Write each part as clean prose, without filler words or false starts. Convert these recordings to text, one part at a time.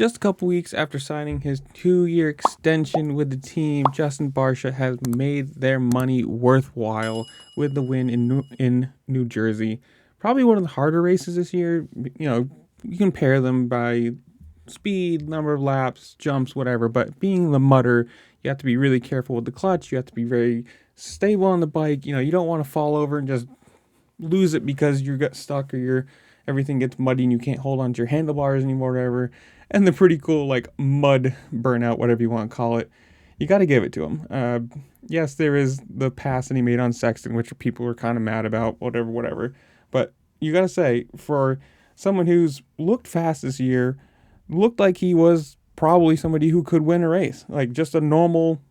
Just a couple weeks after signing his 2-year extension with the team, Justin Barcia has made their money worthwhile with the win in New Jersey. Probably one of the harder races this year. You know, you can pair them by speed, number of laps, jumps, whatever. But being the mudder, you have to be really careful with the clutch. You have to be very stable on the bike. You know, you don't want to fall over and just lose it because you got stuck or everything gets muddy and you can't hold on to your handlebars anymore, whatever. And the pretty cool like mud burnout, whatever you want to call it. You got to give it to him. Yes, there is the pass that he made on Sexton, which people were kind of mad about, whatever. But you got to say, for someone who's looked fast this year, looked like he was probably somebody who could win a race. Like just a normal,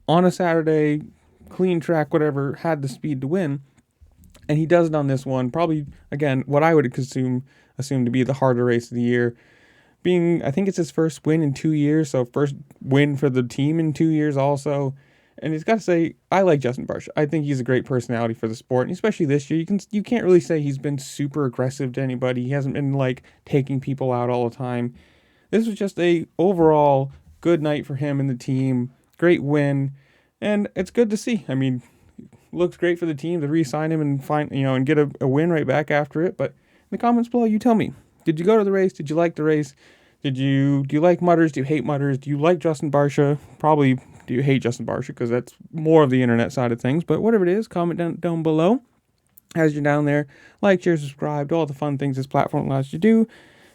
on a Saturday, clean track, whatever, had the speed to win. And he does it on this one, probably, again, what I would assume to be the harder race of the year. Being, I think it's his first win in 2 years, so first win for the team in 2 years also. And he's got to say, I like Justin Barcia. I think he's a great personality for the sport, and especially this year. You can't really say he's been super aggressive to anybody. He hasn't been like taking people out all the time. This was just a overall good night for him and the team. Great win, and it's good to see. I mean, looks great for the team to re-sign him and and get a win right back after it. But in the comments below, you tell me, did you go to the race? Did you like the race? Do you like mudders? Do you hate mudders? Do you like Justin Barcia? Probably do you hate Justin Barcia, because that's more of the internet side of things. But whatever it is, comment down below as you're down there. Like, share, subscribe, do all the fun things this platform allows you to do,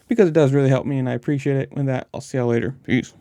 because it does really help me and I appreciate it. With that, I'll see y'all later. Peace.